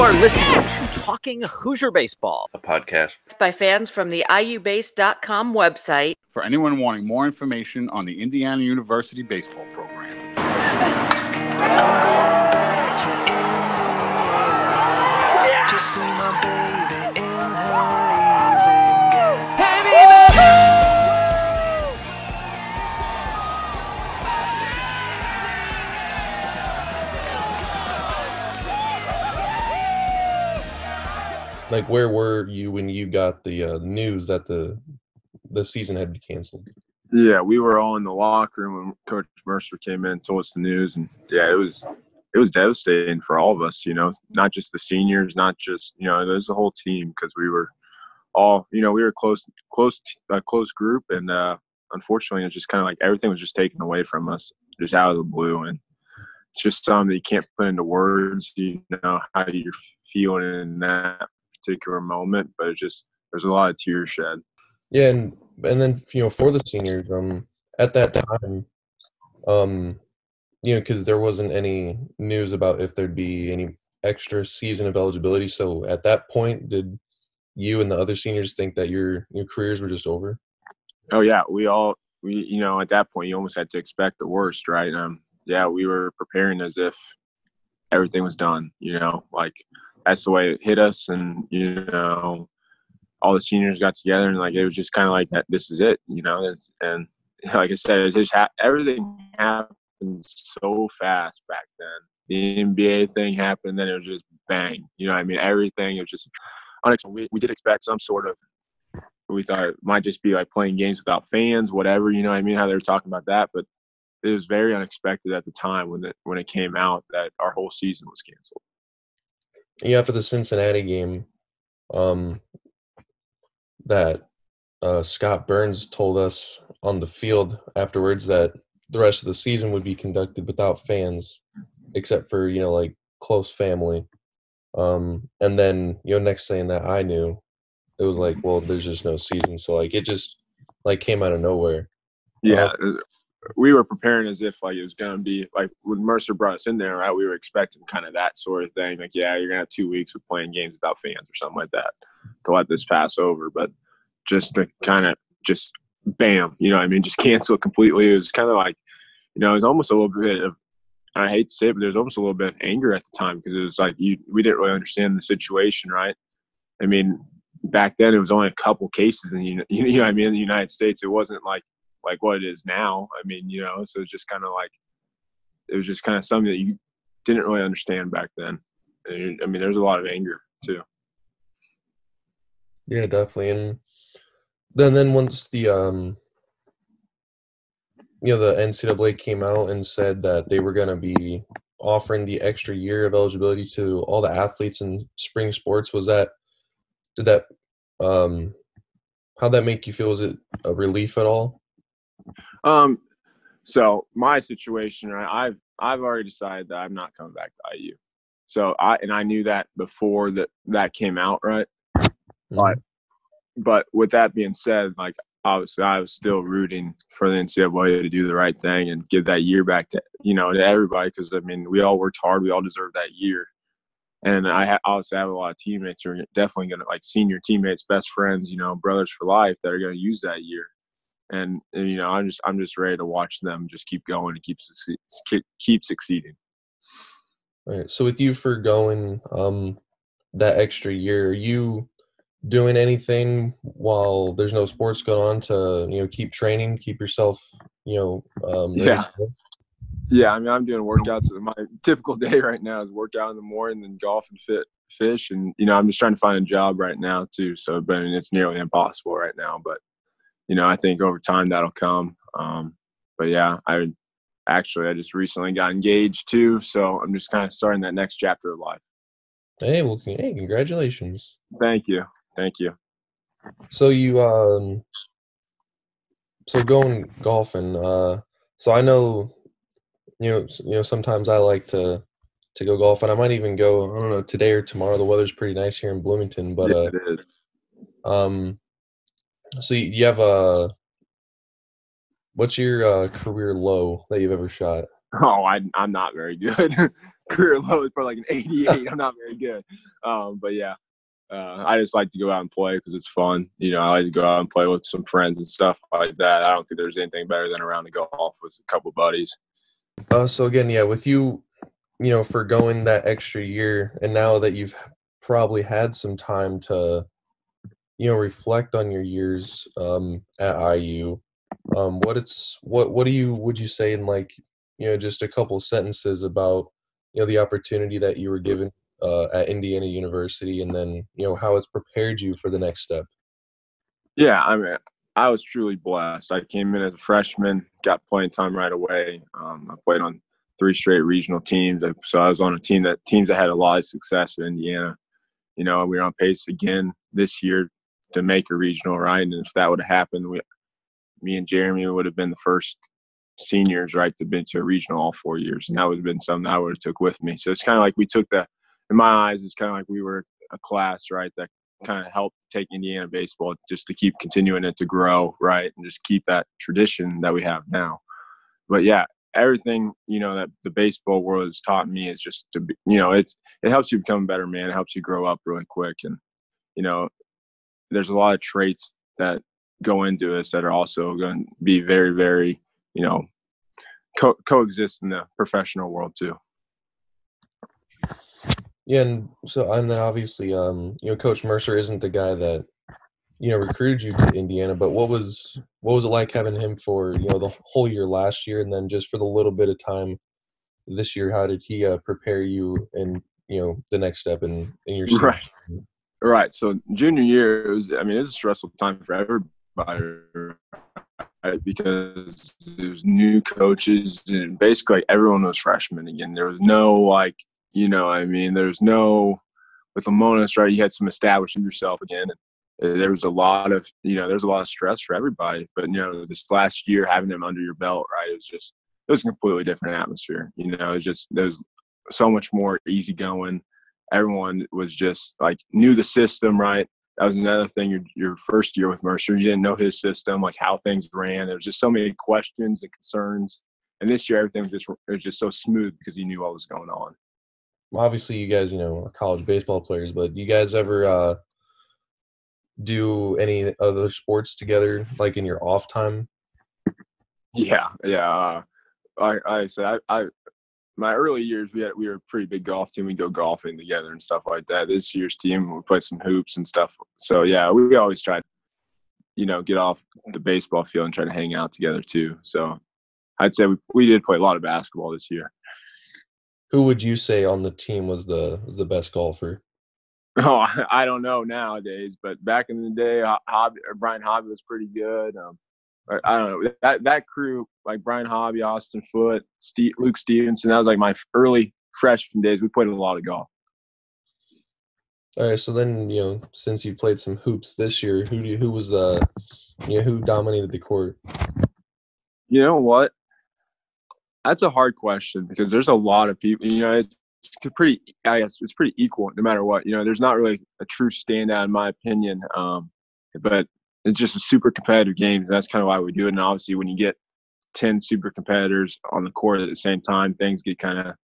are listening to Talking Hoosier Baseball, a podcast by fans from the IUBase.com website. For anyone wanting more information on the Indiana University baseball program. To see my baby in Like, where were you when you got the news that the season had been canceled? Yeah, we were all in the locker room when Coach Mercer came in and told us the news, and yeah, it was devastating for all of us. You know, not just the seniors, not just there's the whole team, because we were all we were a close group, and unfortunately, it's just kind of like everything was just taken away from us, just out of the blue, and it's just something that you can't put into words. You know how you're feeling in that particular moment, but it's just there's a lot of tears shed. Yeah, and then for the seniors, at that time, because there wasn't any news about if there'd be any extra season of eligibility. So at that point, did you and the other seniors think that your careers were just over? Oh yeah, we at that point you almost had to expect the worst, right? Yeah, we were preparing as if everything was done. Like that's the way it hit us, and all the seniors got together, and like it was just kind of like that. This is it, and like I said, it just everything happened so fast back then. The NBA thing happened, then it was just bang. Everything. It was just unexpected. We did expect some sort of. We thought it might just be like playing games without fans, whatever. How they were talking about that, but it was very unexpected at the time when it came out that our whole season was canceled. Yeah, for the Cincinnati game, that Scott Burns told us on the field afterwards that the rest of the season would be conducted without fans, except for like close family. And then next thing that I knew, it was like, well, there's just no season. So like it just like came out of nowhere. Yeah. We were preparing as if like it was going to be like when Mercer brought us in there, right? We were expecting kind of that sort of thing. Like, yeah, you're going to have 2 weeks of playing games without fans or something like that to let this pass over. But just to kind of just bam, just cancel it completely. It was kind of like, it was almost a little bit of, I hate to say it, but there's almost a little bit of anger at the time, because it was like we didn't really understand the situation, right? Back then it was only a couple cases in in the United States. It wasn't like what it is now. So it's just kind of like it was just kind of something that you didn't really understand back then. There's a lot of anger too. Yeah, definitely. And then once the the NCAA came out and said that they were going to be offering the extra year of eligibility to all the athletes in spring sports, how'd that make you feel? Was it a relief at all? So my situation, right, I've already decided that I'm not coming back to IU. So I knew that before that came out, right? Mm-hmm. But with that being said, like obviously I was still rooting for the NCAA to do the right thing and give that year back to to everybody, because we all worked hard, we all deserve that year. And I obviously have a lot of teammates who are definitely going to, like, senior teammates, best friends, brothers for life, that are going to use that year. And I'm just ready to watch them just keep going and keep succeeding. All right. So with you forgoing that extra year, are you doing anything while there's no sports going on to keep training, keep yourself yeah. Yeah, I'm doing workouts. My typical day right now is work out in the morning, then golf and fish. And, I'm just trying to find a job right now too. So, but it's nearly impossible right now. But, I think over time that'll come. But yeah, I just recently got engaged too. So I'm just kind of starting that next chapter of life. Hey, well, congratulations. Thank you. So you, so going golfing, so I know, sometimes I like to go golf, and I might even go, I don't know, today or tomorrow. The weather's pretty nice here in Bloomington, but yeah, it is. So you have what's your career low that you've ever shot? Oh, I'm not very good. career low is probably like an 88. I'm not very good. But yeah, I just like to go out and play because it's fun. I like to go out and play with some friends and stuff like that. I don't think there's anything better than a round of golf with a couple buddies. So again, yeah, with you, for going that extra year, and now that you've probably had some time to, reflect on your years at IU, would you say in like, just a couple sentences about, the opportunity that you were given at Indiana University, and then, how it's prepared you for the next step? Yeah, I mean, I was truly blessed. I came in as a freshman, got playing time right away. I played on 3 straight regional teams, so I was on teams that had a lot of success in Indiana. We were on pace again this year to make a regional, right? And if that would have happened, me and Jeremy would have been the first seniors, right, to been to a regional all 4 years, and that would have been something I would have took with me. So it's kind of like we took in my eyes, it's kind of like we were a class, right, that kind of helped take Indiana baseball just to keep continuing it to grow, right, and just keep that tradition that we have now. But yeah, everything that the baseball world has taught me is just to be, it helps you become a better man. It helps you grow up really quick, and there's a lot of traits that go into this that are also going to be very, very coexist in the professional world too. Yeah, and then obviously, Coach Mercer isn't the guy that, recruited you to Indiana, but what was it like having him for, the whole year last year, and then just for the little bit of time this year? How did he prepare you in, the next step in your season? Right. So junior year, it was a stressful time for everybody, right? Because there's new coaches and basically everyone was freshmen again. There was no there's no, with Lamona's, right, you had some establishing yourself again. And there was a lot of, there's a lot of stress for everybody. But, this last year, having them under your belt, right, it was a completely different atmosphere. There was so much more easygoing. Everyone was just like knew the system, right? That was another thing. Your first year with Mercer, you didn't know his system, like how things ran. There was just so many questions and concerns. And this year, everything was just so smooth because you knew what was going on. Obviously, you guys, are college baseball players, but do you guys ever do any other sports together, like in your off time? Yeah. Like I said, my early years, we were a pretty big golf team. We'd go golfing together and stuff like that. This year's team, we play some hoops and stuff. So yeah, we always try to, get off the baseball field and try to hang out together too. So I'd say we did play a lot of basketball this year. Who would you say on the team was the best golfer? Oh, I don't know nowadays, but back in the day, Brian Hobby was pretty good. I don't know that crew, like Brian Hobby, Austin Foote, Luke Stevenson. That was like my early freshman days. We played a lot of golf. All right, so then since you played some hoops this year, who was who dominated the court? You know what? That's a hard question because there's a lot of people. It's pretty. I guess it's pretty equal no matter what. There's not really a true standout in my opinion. But it's just a super competitive game. And that's kind of why we do it. And obviously, when you get 10 super competitors on the court at the same time, things get kind of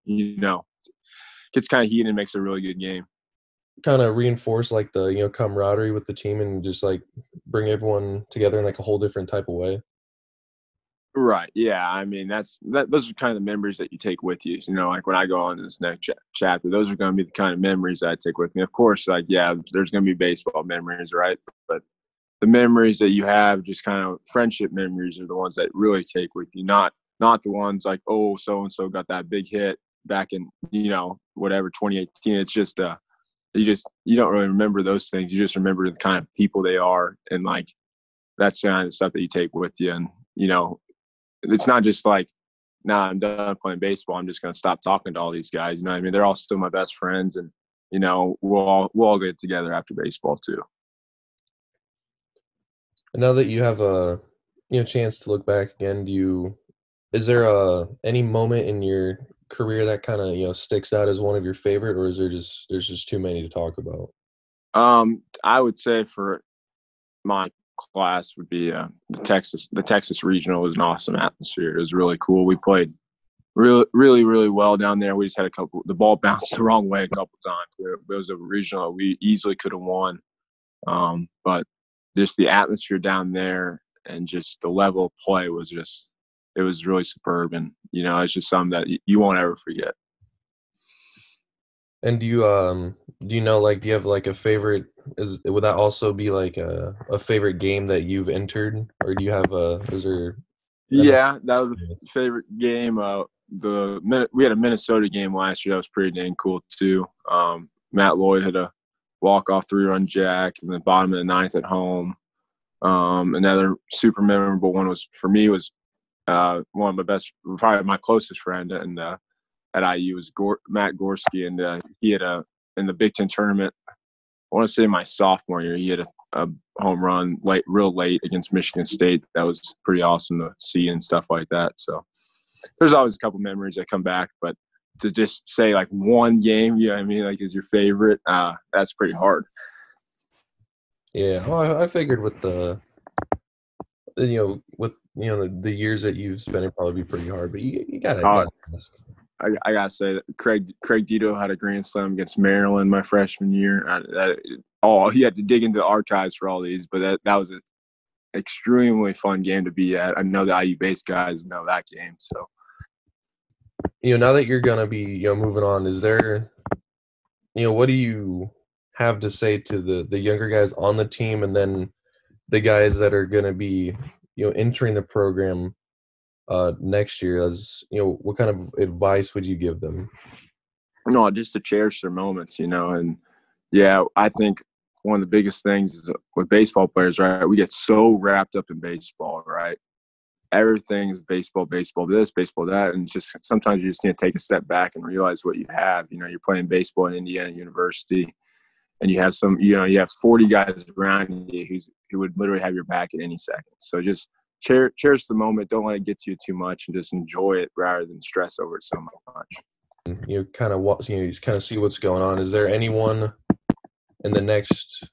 gets kind of heated and makes a really good game. Kind of reinforce like the camaraderie with the team and just like bring everyone together in like a whole different type of way. Right. Yeah. Those are kind of the memories that you take with you. Like when I go on to this next chapter, those are going to be the kind of memories that I take with me. Of course, like, yeah, there's going to be baseball memories, right? But the memories that you have, just kind of friendship memories, are the ones that really take with you. Not the ones like, oh, so-and-so got that big hit back in, whatever, 2018. It's just, you don't really remember those things. You just remember the kind of people they are. And like, that's the kind of stuff that you take with you. And, it's not just like, nah, I'm done playing baseball. I'm just going to stop talking to all these guys. You know what I mean? They're all still my best friends, and we'll all get together after baseball too. And now that you have a chance to look back again, is there any moment in your career that kind of sticks out as one of your favorite, or is there's just too many to talk about? I would say for my class would be the Texas regional was an awesome atmosphere. It was really cool. We played really, really, really well down there. We just had the ball bounced the wrong way a couple times. It was a regional we easily could have won. But just the atmosphere down there and just the level of play it was really superb. And, it's just something that you won't ever forget. And do you do you have like a favorite? Would that also be like a favorite game that you've entered, or do you have is there? Yeah, that was a favorite game. We had a Minnesota game last year that was pretty dang cool too. Matt Lloyd had a walk-off 3-run jack in the bottom of the ninth at home. Another super memorable one was one of probably my closest friend at IU was Matt Gorski, and he had in the Big Ten tournament. I want to say my sophomore year, he had a home run real late against Michigan State. That was pretty awesome to see and stuff like that. So there's always a couple memories that come back, but to just say like one game, like is your favorite, that's pretty hard. Yeah, well, I figured with the the years that you've spent, it'd probably be pretty hard, but you gotta ask. I gotta say that Craig Dito had a grand slam against Maryland my freshman year. He had to dig into the archives for all these, but that was an extremely fun game to be at. I know the IU-based guys know that game. So, now that you're gonna be moving on, is there, what do you have to say to the younger guys on the team, and then the guys that are gonna be entering the program next year? As what kind of advice would you give them? No, just to cherish their moments, and yeah, I think one of the biggest things is with baseball players, right? We get so wrapped up in baseball, right? Everything is baseball this, baseball that, and just sometimes you just need to take a step back and realize what you have. You're playing baseball at Indiana University, and you have you have 40 guys around you who would literally have your back at any second. So just cherish the moment. Don't let it get to you too much, and just enjoy it rather than stress over it so much. Kind of just kind of see what's going on. Is there anyone in the next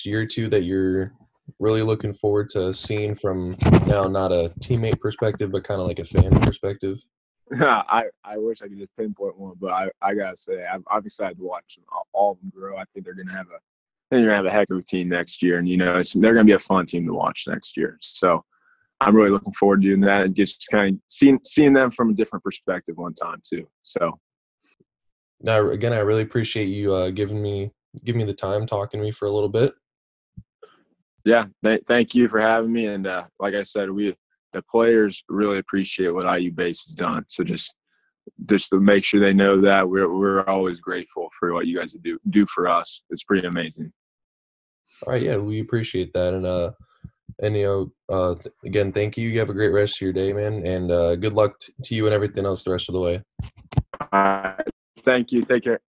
year or two that you're really looking forward to seeing from now, not a teammate perspective, but kind of like a fan perspective? I wish I could just pinpoint one, but I gotta say I'm excited to watch all of them grow. I think they're gonna have a heck of a team next year, and they're gonna be a fun team to watch next year. So I'm really looking forward to doing that and just kind of seeing them from a different perspective one time too. So now again, I really appreciate you giving me the time, talking to me for a little bit. Yeah, thank you for having me. And like I said, the players really appreciate what IU Base has done. So just to make sure they know that we're always grateful for what you guys do for us. It's pretty amazing. All right, yeah, we appreciate that, and again, thank you. You have a great rest of your day, man, and good luck to you and everything else the rest of the way. Thank you. Take care.